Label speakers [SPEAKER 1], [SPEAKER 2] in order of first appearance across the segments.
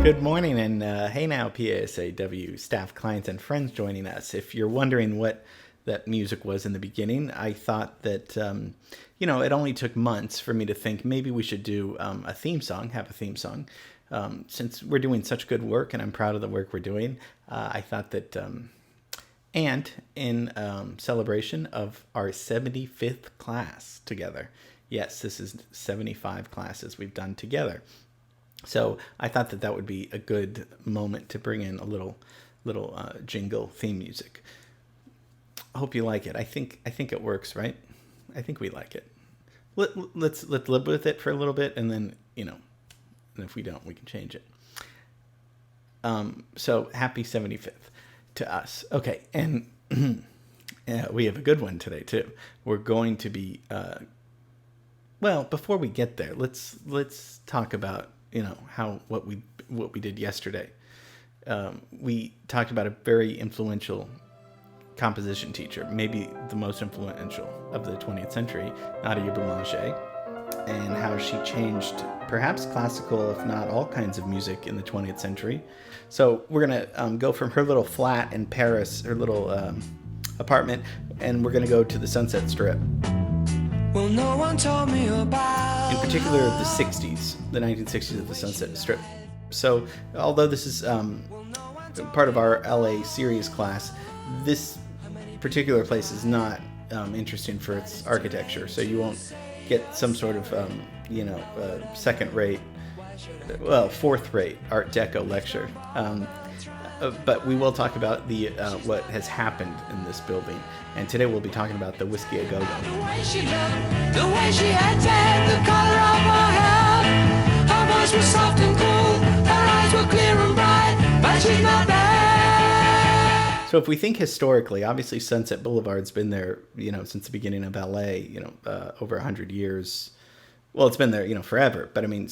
[SPEAKER 1] Good morning, and hey now, PASAW staff, clients, and friends joining us. If you're wondering what that music was in the beginning, I thought that, it only took months for me to think maybe we should do a theme song, have a theme song. Since we're doing such good work and I'm proud of the work we're doing, I thought that, and in celebration of our 75th class together. Yes, this is 75 classes we've done together. So I thought that that would be a good moment to bring in a little jingle theme music. I hope you like it. I think it works, right? I think we like it. Let's live with it for a little bit, and then and if we don't, we can change it. So happy 75th to us. Okay, and we have a good one today too. We're going to be well. Before we get there, let's talk about what we did yesterday. We talked about a very influential composition teacher, maybe the most influential of the 20th century, Nadia Boulanger, and how she changed perhaps classical, if not all kinds of music in the 20th century. So we're gonna go from her little flat in Paris, her little apartment, and we're gonna go to the Sunset Strip. Well, no one told me about in particular the 60s, the 1960s of the Sunset Strip. So although this is part of our LA series class, this particular place is not interesting for its architecture, so you won't get some sort of second-rate, fourth-rate Art Deco lecture. But we will talk about the what has happened in this building, and today we'll be talking about the Whisky a Go Go. The way she looked, the way she acted, the color of her hair, her voice was soft and cool, her eyes were clear and bright, but she's not there. So if we think historically, obviously Sunset Boulevard's been there, since the beginning of LA, over 100 years. Well, it's been there, forever. But I mean,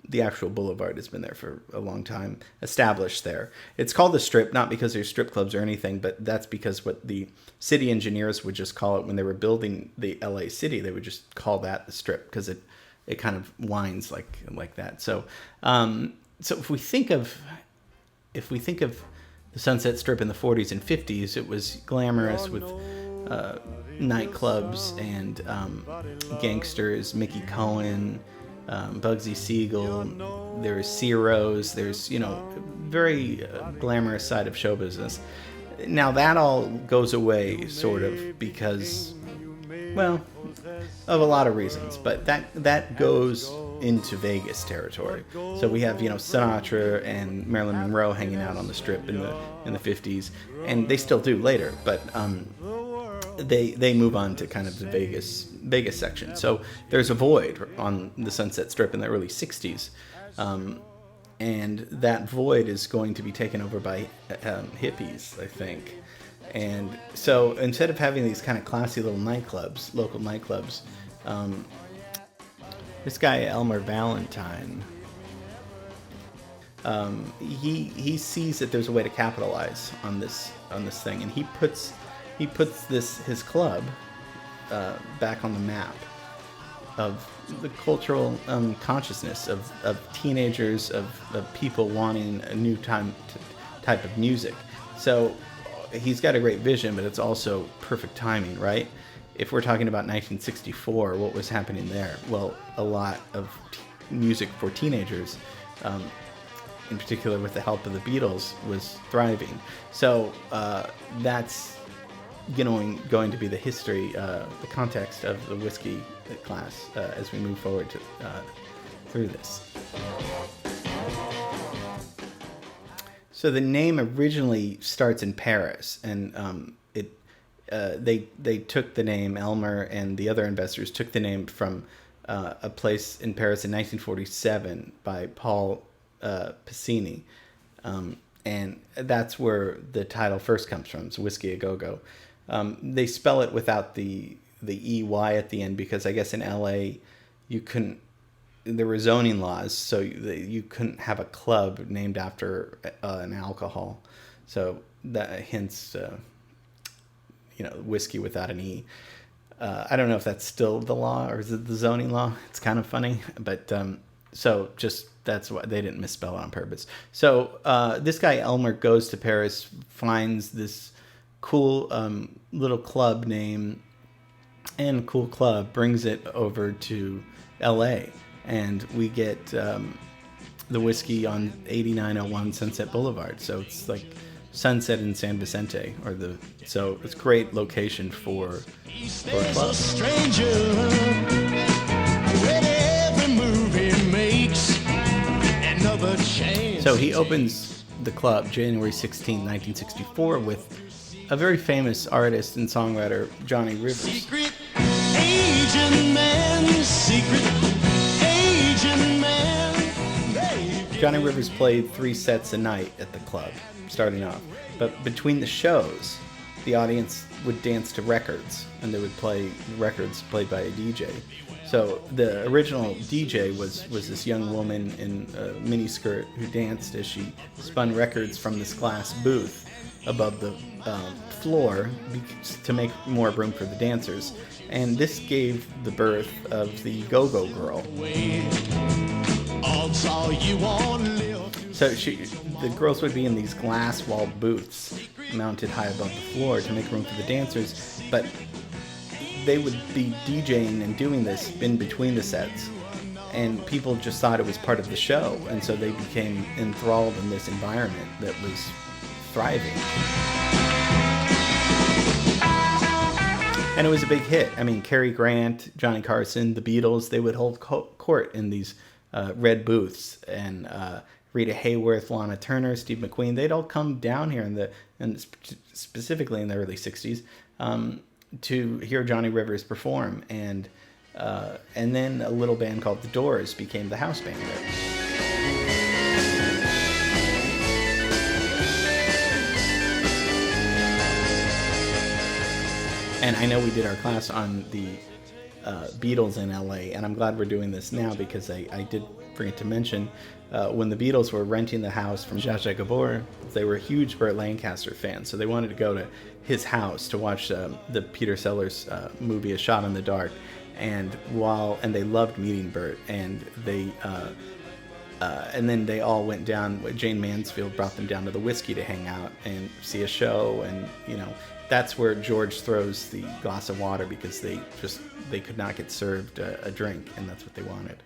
[SPEAKER 1] the actual boulevard has been there for a long time, established there. It's called the Strip, not because there's strip clubs or anything, but that's because what the city engineers would just call it when they were building the LA city. They would just call that the Strip because it kind of winds like that. So so if we think of the Sunset Strip in the 40s and 50s, it was glamorous with nightclubs and gangsters, Mickey Cohen, Bugsy Siegel, there's Ciro's, there's, very glamorous side of show business. Now that all goes away sort of because, well, of a lot of reasons, but that goes into Vegas territory. So we have, Sinatra and Marilyn Monroe hanging out on the Strip in the 50s, and they still do later, but they move on to kind of the Vegas section. So there's a void on the Sunset Strip in the early 60s. And that void is going to be taken over by hippies, I think. And so instead of having these kind of classy little nightclubs, local nightclubs, this guy Elmer Valentine, he sees that there's a way to capitalize on this thing, and he puts his club back on the map of the cultural consciousness of teenagers, of people wanting a new type of music. So he's got a great vision, but it's also perfect timing, right? If we're talking about 1964, what was happening there? Well, a lot of music for teenagers, in particular with the help of the Beatles, was thriving. So that's going to be the history, the context of the Whisky class as we move forward through this. So the name originally starts in Paris, and they took the name, Elmer and the other investors took the name from a place in Paris in 1947 by Paul Piscini, and that's where the title first comes from. It's Whisky a Go Go. They spell it without the EY at the end because I guess in LA there were zoning laws, so you couldn't have a club named after an alcohol. So that hence, whiskey without an E. I don't know if that's still the law or is it the zoning law. It's kind of funny, but So just that's why they didn't misspell it on purpose. So this guy Elmer goes to Paris, finds this cool little club name and cool club, brings it over to L.A. and we get the Whisky on 8901 Sunset Boulevard. So it's like Sunset in San Vicente, so it's a great location for a club. So he opens the club January 16, 1964 with a very famous artist and songwriter, Johnny Rivers. Secret agent man, secret agent man. Johnny Rivers played 3 sets a night at the club, starting off. But between the shows, the audience would dance to records, and they would play records played by a DJ. So the original DJ was this young woman in a miniskirt who danced as she spun records from this glass booth above the floor to make more room for the dancers. And this gave the birth of the Go-Go Girl. So the girls would be in these glass-walled booths mounted high above the floor to make room for the dancers, but they would be DJing and doing this in between the sets, and people just thought it was part of the show, and so they became enthralled in this environment that was thriving. And it was a big hit. I mean, Cary Grant, Johnny Carson, the Beatles, they would hold court in these red booths, and Rita Hayworth, Lana Turner, Steve McQueen, they'd all come down here specifically in the early 60s to hear Johnny Rivers perform, and then a little band called The Doors became the house band there. And I know we did our class on the Beatles in LA, and I'm glad we're doing this now because I did forget to mention when the Beatles were renting the house from Zsa Zsa Gabor, they were huge Burt Lancaster fans, so they wanted to go to his house to watch the Peter Sellers movie A Shot in the Dark, and they loved meeting Burt, and then they all went down. Jane Mansfield brought them down to the Whisky to hang out and see a show, and that's where George throws the glass of water because they could not get served a drink, and that's what they wanted.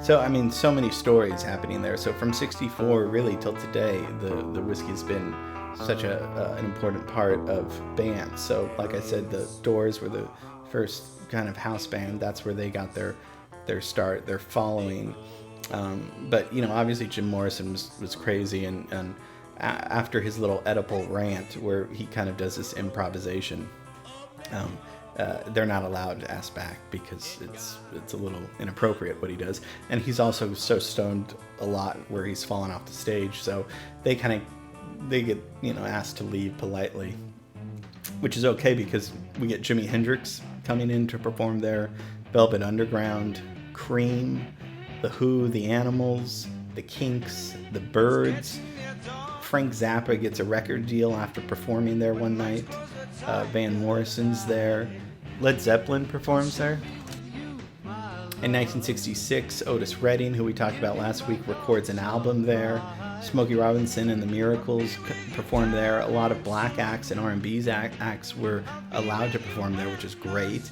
[SPEAKER 1] So, I mean, so many stories happening there. So from 64 really till today, the Whisky's been such an important part of bands. So, like I said, the Doors were the first kind of house band. That's where they got their start, their following. But, obviously Jim Morrison was crazy, and after his little Oedipal rant where he kind of does this improvisation, they're not allowed to ask back because it's a little inappropriate what he does, and he's also so stoned a lot where he's fallen off the stage, so they get asked to leave politely, which is okay because we get Jimi Hendrix coming in to perform there, Velvet Underground, Cream, The Who, The Animals, The Kinks, The Byrds. Frank Zappa gets a record deal after performing there one night. Van Morrison's there. Led Zeppelin performs there. In 1966, Otis Redding, who we talked about last week, records an album there. Smokey Robinson and the Miracles performed there. A lot of black acts and R&B acts were allowed to perform there, which is great.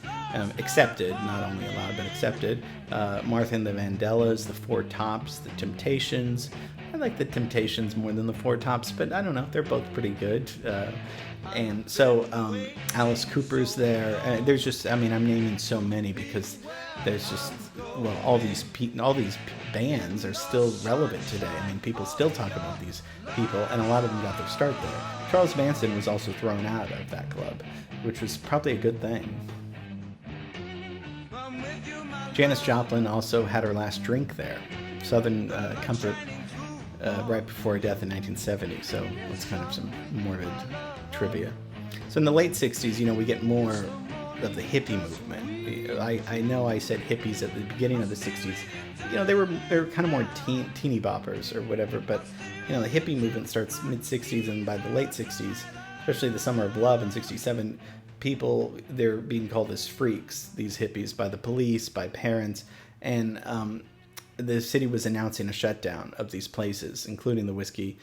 [SPEAKER 1] Accepted, not only allowed, but accepted. Martha and the Vandellas, the Four Tops, the Temptations. I like the Temptations more than the Four Tops, but I don't know, they're both pretty good. And so Alice Cooper's there. There's just, I'm naming so many because there's just, all these bands are still relevant today. People still talk about these people, and a lot of them got their start there. Charles Manson was also thrown out of that club, which was probably a good thing. Janis Joplin also had her last drink there. Southern Comfort right before her death in 1970, so that's kind of some morbid trivia. So in the late 60s, we get more of the hippie movement. I know I said hippies at the beginning of the 60s. They were kind of more teeny boppers or whatever, but the hippie movement starts mid 60s, and by the late 60s, especially the Summer of Love in 67, people, they're being called as freaks, these hippies, by the police, by parents, and the city was announcing a shutdown of these places, including the Whisky,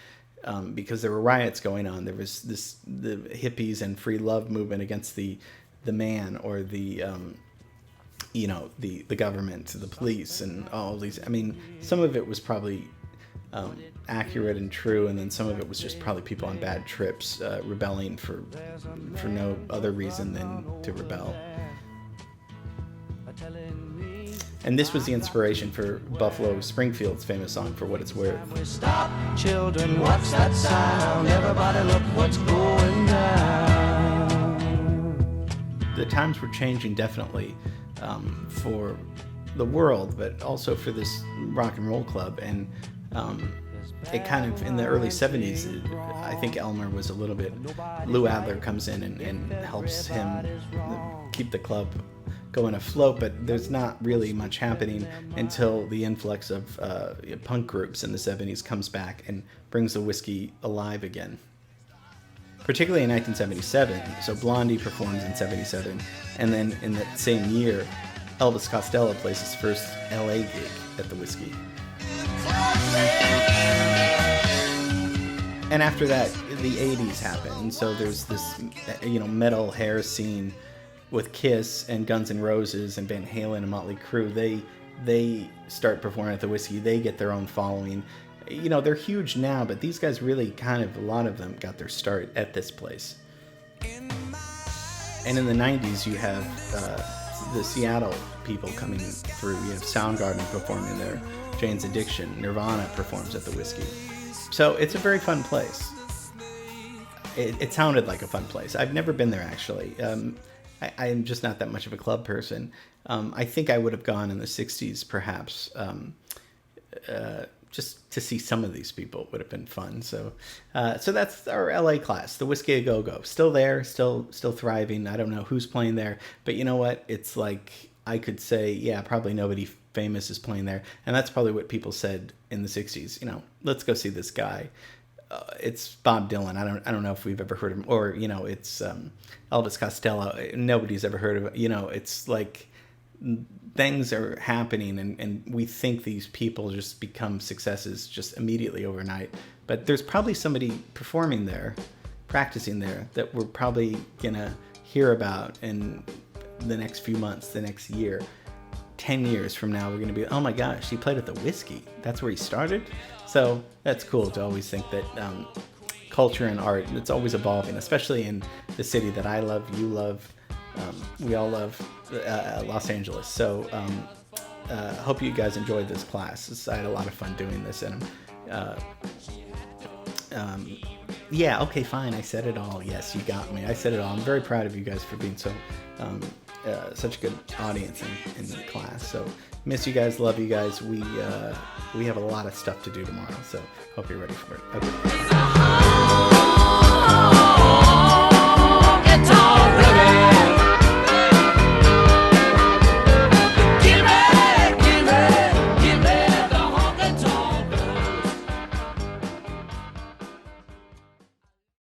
[SPEAKER 1] because there were riots going on. There was the hippies and free love movement against the man, or the the government, the police, and all these. I mean, some of it was probably accurate and true, and then some of it was just probably people on bad trips rebelling for no other reason than to rebel. And this was the inspiration for Buffalo Springfield's famous song, For What It's Worth.
[SPEAKER 2] Stop, children, what's that sound? Everybody look what's going down.
[SPEAKER 1] The times were changing definitely for the world, but also for this rock and roll club. And it kind of, in the early 70s, I think Elmer was a little bit, Lou Adler comes in and helps him keep the club going afloat, but there's not really much happening until the influx of punk groups in the 70s comes back and brings the Whisky alive again. Particularly in 1977, so Blondie performs in 77, and then in that same year, Elvis Costello plays his first LA gig at the Whisky. And after that, the 80s happen, and so there's this metal hair scene with Kiss and Guns N' Roses and Van Halen and Motley Crue. They start performing at the Whisky. They get their own following. They're huge now, but these guys really a lot of them got their start at this place. And in the 90s, you have the Seattle people coming through. You have Soundgarden performing there, Jane's Addiction, Nirvana performs at the Whisky. So it's a very fun place. It sounded like a fun place. I've never been there, actually. I'm just not that much of a club person. I think I would have gone in the 60s, perhaps, just to see some of these people would have been fun. So that's our LA class, the Whisky A Go-Go. Still there, still thriving. I don't know who's playing there, but you know what? It's like I could say, yeah, probably nobody famous is playing there. And that's probably what people said in the 60s. Let's go see this guy. It's Bob Dylan. I don't know if we've ever heard of him, or it's Elvis Costello. Nobody's ever heard of it. It's like things are happening, and we think these people just become successes just immediately overnight. But there's probably somebody performing there, practicing there, that we're probably gonna hear about in the next few months, the next year. 10 years from now, we're going to be, oh my gosh, he played at the Whisky. That's where he started. So that's cool to always think that culture and art, it's always evolving, especially in the city that I love, you love, we all love, Los Angeles. So hope you guys enjoyed this class. I had a lot of fun doing this. And yeah, okay, fine. I said it all. Yes, you got me. I said it all. I'm very proud of you guys for being so such a good audience in the class. So miss you guys, love you guys. We have a lot of stuff to do tomorrow, so hope you're ready for it. Okay.